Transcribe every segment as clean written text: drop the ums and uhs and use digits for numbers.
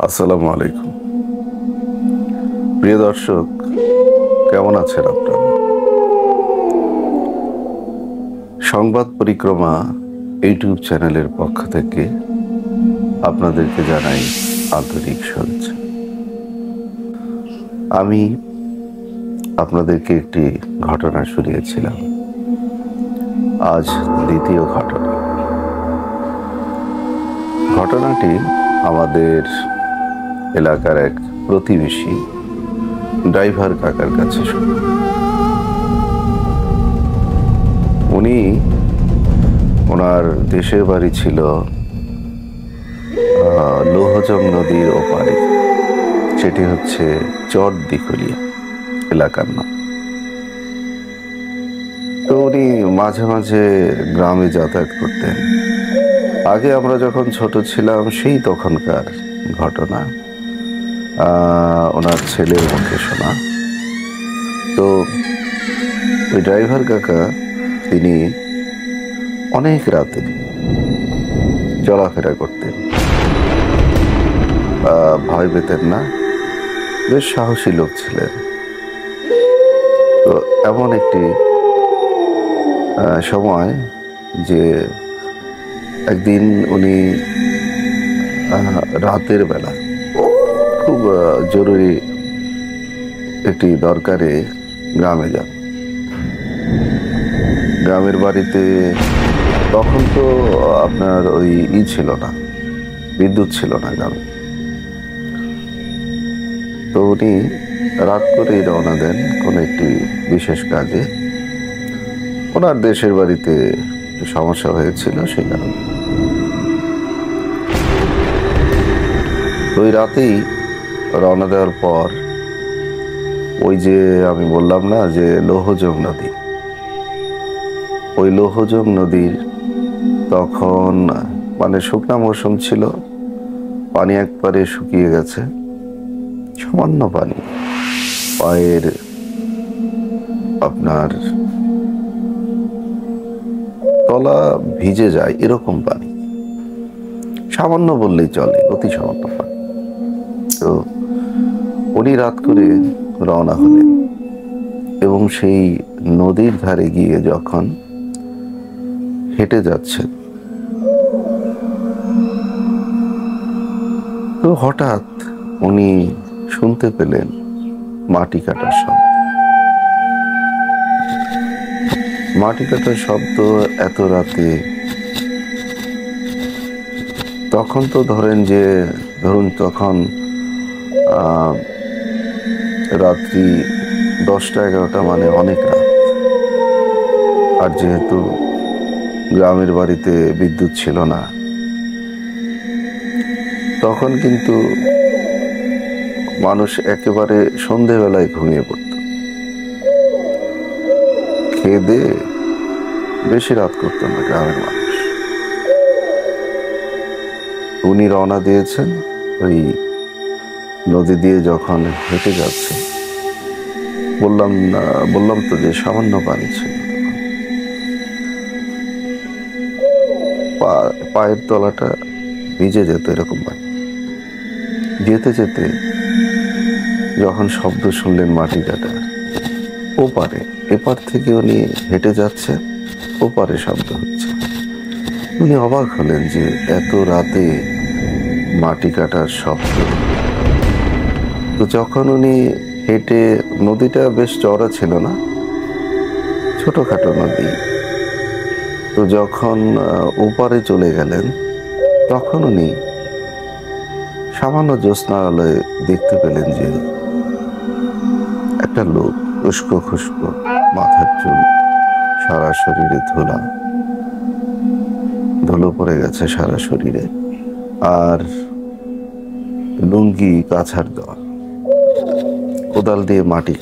আসসালামু আলাইকুম। প্রিয় দর্শক, কেমন আছেন আপনারা? সংবাদ পরিক্রমা ইউটিউব চ্যানেলের পক্ষ থেকে আপনাদেরকে জানাই আন্তরিক শুভেচ্ছা। আমি আপনাদেরকে একটি ঘটনা শুনিয়েছিলাম, আজ দ্বিতীয় ঘটনাটি আমাদের এলাকার এক প্রতিবেশী ড্রাইভার কাকার কাছে শুনি। উনি ওনার দেশের বাড়ি ছিল লৌহজং নদীর ওপারে, সেটি হচ্ছে চরদিঘলিয়া এলাকার নাম। তো উনি মাঝে মাঝে গ্রামে যাতায়াত করতেন। আগে আমরা যখন ছোট ছিলাম সেই তখনকার ঘটনা, ওনার ছেলের মুখে শোনা। তো ওই ড্রাইভার কাকা তিনি অনেক রাতে চলাফেরা করতেন, ভয় পেতেন না, বেশ সাহসী লোক ছিলেন। তো এমন একটি সময় যে একদিন উনি রাতের বেলা খুব জরুরি একটি দরকারে গ্রামে যান। গ্রামের বাড়িতে তখন তো আপনার ওই ছিল না, বিদ্যুৎ ছিল না গ্রামে। তো উনি রাত করেই রওনা দেন কোন একটি বিশেষ কাজে। ওনার দেশের বাড়িতে সমস্যা হয়েছিল, সেই কারণে ওই রাতেই রওনা দেওয়ার পর ওই যে আমি বললাম না যে লৌহজং নদী, ওই লৌহজং নদীর তখন মানে শুকনা মৌসুম ছিল, পানি একবারে শুকিয়ে গেছে, সামান্য পানি, পায়ের আপনার তলা ভিজে যায় এরকম পানি, সামান্য বললেই চলে, অতি সামান্য পানি। তো উনি রাত করে রওনা হলেন এবং সেই নদীর ধারে গিয়ে যখন হেঁটে যাচ্ছেন, তো হঠাৎ উনি শুনতে পেলেন মাটি কাটার শব্দ। মাটি কাটার শব্দ এত রাতে, তখন তো ধরুন তখন রাত্রি 10টা-11টা, মানে অনেক রাত। আর যেহেতু গ্রামের বাড়িতে বিদ্যুৎ ছিল না, তখন কিন্তু মানুষ একেবারে সন্ধেবেলায় ঘুমিয়ে পড়ত, খেয়ে দিয়ে বেশি রাত করতো না গ্রামের মানুষ। উনি রওনা দিয়েছেন, ওই নদী দিয়ে যখন হেঁটে যাচ্ছে, বললাম তো যে সামান্য পানি ছিল, পায়ের তলাটা ভিজে যেত এরকম পানি। যেতে যেতে যখন শব্দ শুনলেন মাটি কাটার, ওপারে, এপার থেকে উনি হেঁটে যাচ্ছে, ওপারে শব্দ হচ্ছে। উনি অবাক হলেন যে এত রাতে মাটি কাটার শব্দ। তো যখন উনি হেঁটে, নদীটা বেশ চওড়া ছিল না, ছোটখাটো নদী, তো যখন ওপারে চলে গেলেন, তখন উনি সামান্য জ্যোৎস্নার আলোয় দেখতে পেলেন যে একটা লোক, উস্কো খুস্কো, মাথার চুল, সারা শরীরে ধুলো পড়ে গেছে সারা শরীরে, আর লুঙ্গি কাছার দেওয়া, কোদাল দিয়ে মাটি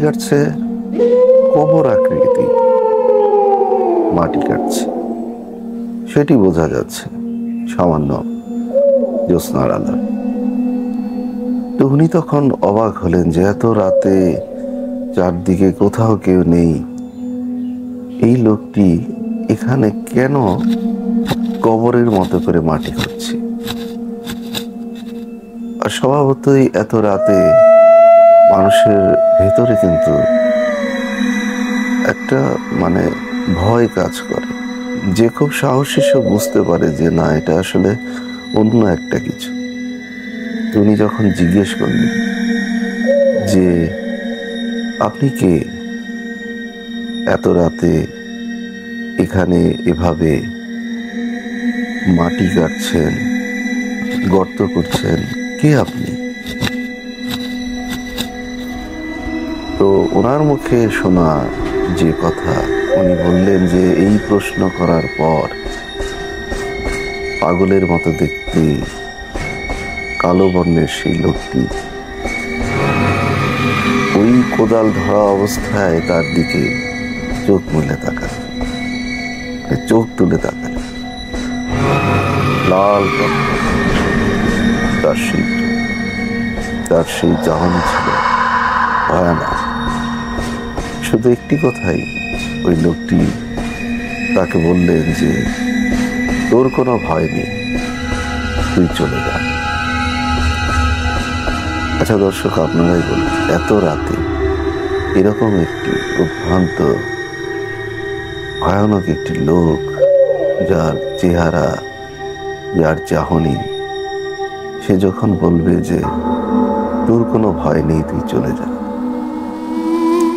কাটছে, কবর আকৃতি মাটি কাটছে, সেটি বোঝা যাচ্ছে সামান্য জ্যোৎস্নার আলো। তো উনি তখন অবাক হলেন যে এত রাতে চারদিকে কোথাও কেউ নেই, এই লোকটি এখানে কেন কবরের মতো করে মাটি খুঁড়ছে? আর স্বভাবতই এত রাতে মানুষের ভেতরে কিন্তু একটা ভয় কাজ করে। যে খুব সাহসী সে বুঝতে পারে যে না, এটা আসলে অন্য একটা কিছু। উনি যখন জিজ্ঞেস করলেন যে আপনি কে, এত রাতে এখানে এভাবে মাটি কাটছেন, গর্ত করছেন, কে আপনি? তো ওনার মুখে শোনা যে কথা, উনি বললেন যে এই প্রশ্ন করার পর পাগলের মতো দেখতে কালো বর্ণের সেই লোকটি ওই কোদাল ধরা অবস্থায় তার দিকে চোখ মেলে তাকাল, চোখ তুলে তাকাল। লাল তার সেই চাহনি ছিল ভয়ানক। শুধু একটি কথাই ওই লোকটি তাকে বললেন যে তোর কোনো ভয় নেই, তুই চলে যা। আচ্ছা দর্শক, আপনারাই বলুন, এত রাতে এরকম একটি উদ্ভ্রান্ত ভয়ানক একটি লোক, যার চেহারা, যার চাহনি, সে যখন বলবে যে তোর কোনো ভয় নেই, তুই চলে যা,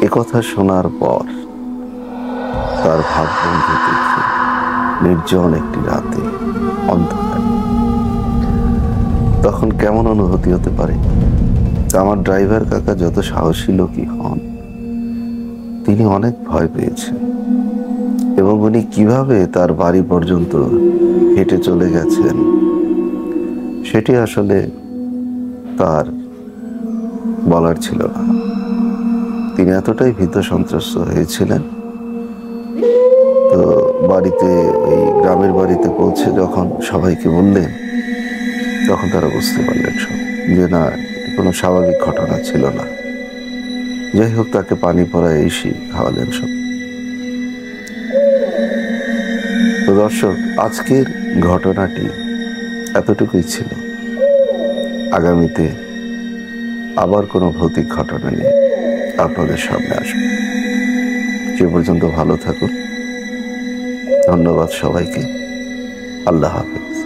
একথা শোনার পর তার ভাবভঙ্গি দেখে নির্জন একটি রাতে অন্ধকার তখন কেমন অনুভূতি হতে পারে? আমার ড্রাইভার কাকা যত সাহসী লোকই হন, তিনি অনেক ভয় পেয়েছেন, এবং উনি কিভাবে তার বাড়ি পর্যন্ত হেঁটে চলে গেছেন সেটি আসলে তার বলার ছিল না। তিনি এতটাই ভীত সন্ত্রস্ত হয়েছিলেন। তো বাড়িতে, ওই গ্রামের বাড়িতে পৌঁছে যখন সবাইকে বললেন, তখন তারা বুঝতে পারলেন সব যে না, কোনো স্বাভাবিক ঘটনা ছিল না। যাই হোক, তাকে পানি পড়ায় এসে খাওয়ালেন সব। তো দর্শক, আজকের ঘটনাটি এতটুকুই ছিল। আগামীতে আবার কোনো ভৌতিক ঘটনা নিয়ে আপনাদের সামনে আসবে। সে পর্যন্ত ভালো থাকুন। ধন্যবাদ সবাইকে। আল্লাহ হাফেজ।